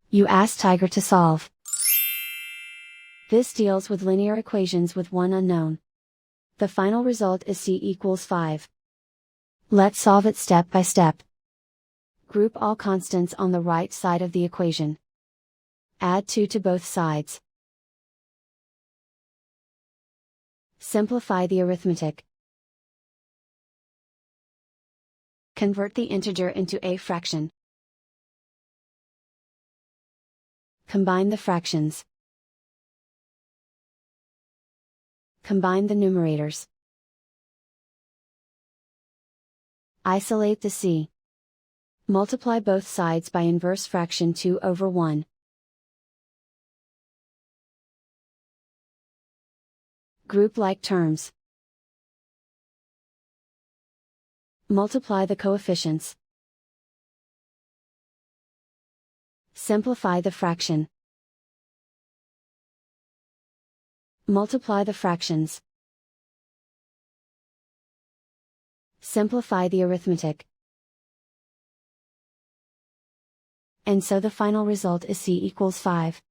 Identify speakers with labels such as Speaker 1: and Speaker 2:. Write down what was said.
Speaker 1: You ask Tiger to solve. This deals with linear equations with one unknown. The final result is c equals 5. Let's solve it step by step. Group all constants on the right side of the equation. Add 2 to both sides. Simplify the arithmetic. Convert the integer into a fraction. Combine the fractions. Combine the numerators. Isolate the c. Multiply both sides by inverse fraction 2 over 1. Group like terms. Multiply the coefficients. Simplify the fraction. Multiply the fractions. Simplify the arithmetic. And so the final result is c equals 5.